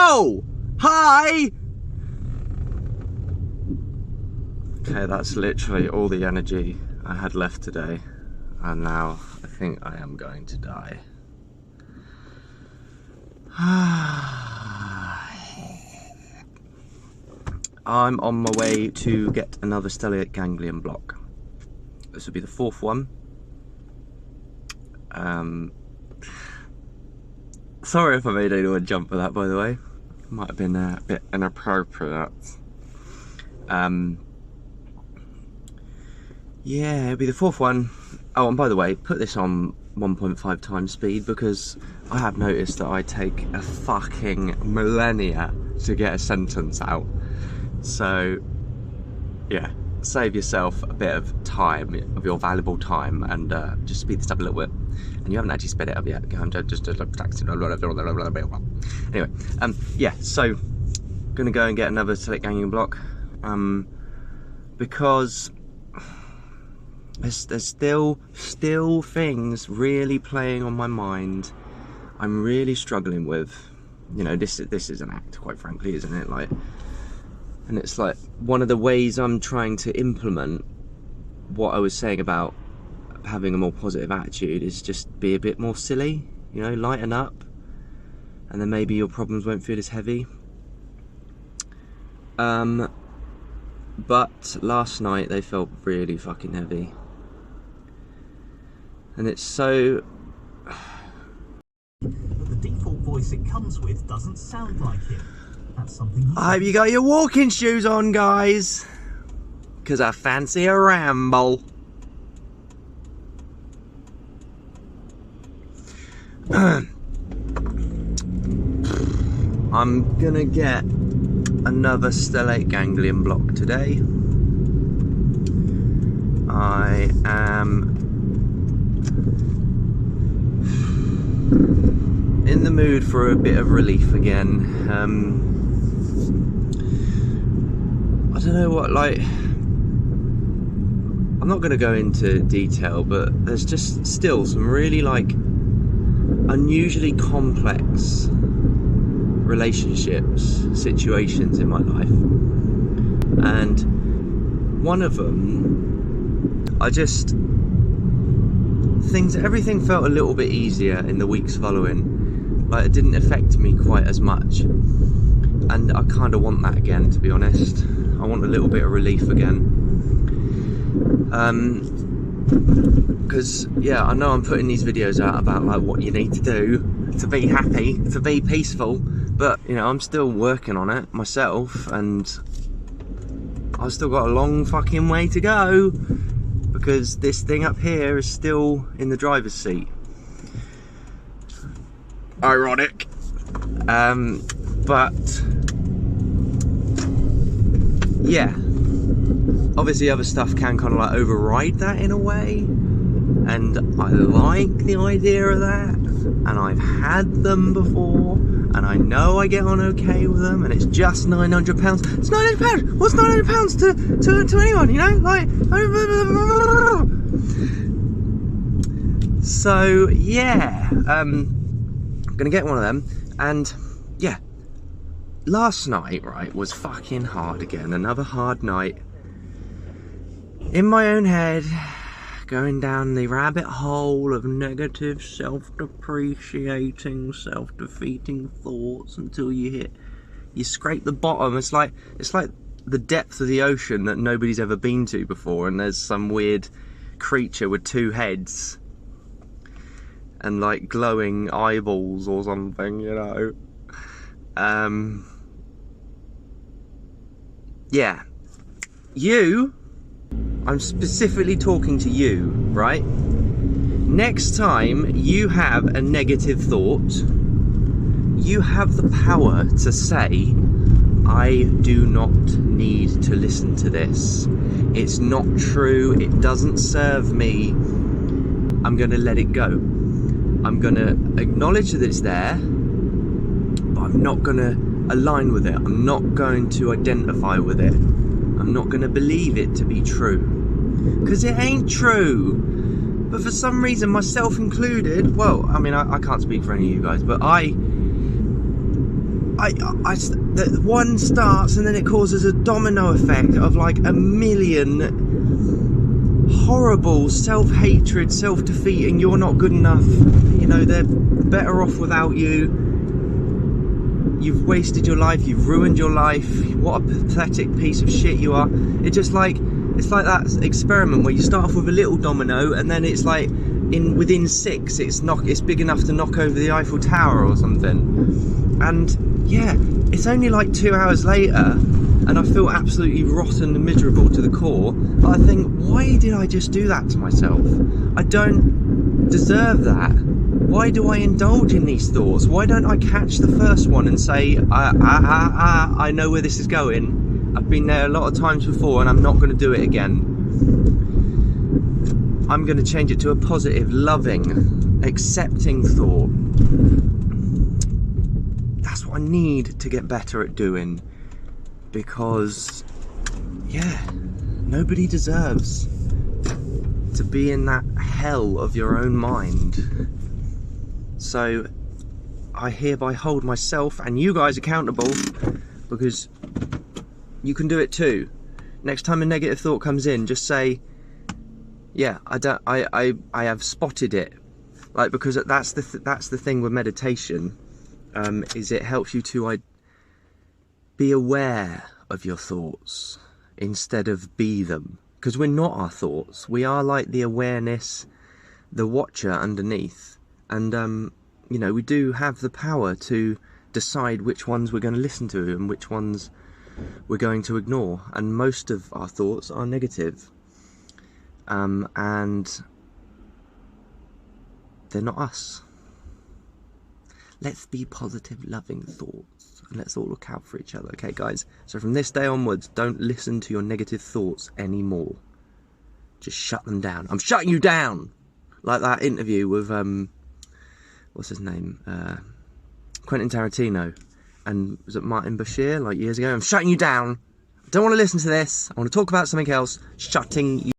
Oh! Hi! Okay, that's literally all the energy I had left today. And now I think I am going to die. I'm on my way to get another stellate ganglion block. This will be the 4th one. Sorry if I made anyone jump for that, by the way. Might have been a bit inappropriate. Yeah, it'll be the 4th one. Oh, and by the way, put this on 1.5 times speed because I have noticed that I take a fucking millennia to get a sentence out. So, yeah, save yourself a bit of time, of your valuable time, and just speed this up a little bit. And you haven't actually sped it up yet. I'm just practicing. Anyway, yeah, so gonna go and get another stellate ganglion block, because there's still things really playing on my mind. I'm really struggling with, you know, this is an act, quite frankly, isn't it? Like, and it's like one of the ways I'm trying to implement what I was saying about having a more positive attitude is just be a bit more silly, you know, lighten up, and then maybe your problems won't feel as heavy. But last night they felt really fucking heavy. And it's so... But the default voice it comes with doesn't sound like him. That's something. I hope you got your walking shoes on, guys, because I fancy a ramble. I'm gonna get another stellate ganglion block today. I am in the mood for a bit of relief again. I don't know what, like, I'm not going to go into detail, but there's just still some really, like, unusually complex relationships, situations in my life. And one of them, everything felt a little bit easier in the weeks following. Like, it didn't affect me quite as much. And I kind of want that again, to be honest. I want a little bit of relief again. Because, yeah, I know I'm putting these videos out about, like, what you need to do to be happy, to be peaceful. But, you know, I'm still working on it myself. And I've still got a long fucking way to go. Because this thing up here is still in the driver's seat. Ironic. But yeah, obviously other stuff can kind of like override that in a way, and I like the idea of that, and I've had them before, and I know I get on okay with them, and it's just £900. It's £900. What's £900 to anyone, you know? Like, so yeah, I'm gonna get one of them. And yeah, last night, right, was fucking hard again. Another hard night in my own head, going down the rabbit hole of negative, self-depreciating, self-defeating thoughts until you scrape the bottom. It's like the depth of the ocean that nobody's ever been to before, and there's some weird creature with 2 heads and like glowing eyeballs or something, you know. Yeah, I'm specifically talking to you, right? Next time you have a negative thought, you have the power to say, I do not need to listen to this. It's not true, it doesn't serve me. I'm gonna let it go. I'm gonna acknowledge that it's there, but I'm not gonna align with it. I'm not going to identify with it. I'm not gonna believe it to be true, because it ain't true. But for some reason, myself included, well, I mean, I can't speak for any of you guys, but the one starts and then it causes a domino effect of like a million horrible self-hatred, self-defeating, you're not good enough, you know, they're better off without you, you've wasted your life, you've ruined your life, what a pathetic piece of shit you are. It's just like, it's like that experiment where you start off with a little domino and then it's like within 6 it's big enough to knock over the Eiffel Tower or something. And yeah, it's only like 2 hours later and I feel absolutely rotten and miserable to the core, but I think, why did I just do that to myself? I don't deserve that. Why do I indulge in these thoughts? Why don't I catch the first one and say, I know where this is going, I've been there a lot of times before and I'm not going to do it again. I'm going to change it to a positive, loving, accepting thought. That's what I need to get better at doing, because yeah, nobody deserves to be in that hell of your own mind. So I hereby hold myself and you guys accountable, because you can do it too. Next time a negative thought comes in, just say, yeah, I have spotted it. Like, because that's the thing with meditation, is it helps you to be aware of your thoughts instead of be them. Because we're not our thoughts. We are like the awareness, the watcher underneath. And, you know, we do have the power to decide which ones we're going to listen to and which ones we're going to ignore. And most of our thoughts are negative. And they're not us. Let's be positive, loving thoughts, and let's all look out for each other. Okay, guys? So from this day onwards, don't listen to your negative thoughts anymore. Just shut them down. I'm shutting you down! Like that interview with, what's his name? Quentin Tarantino. And was it Martin Bashir, like years ago? I'm shutting you down. I don't want to listen to this. I want to talk about something else. Shutting you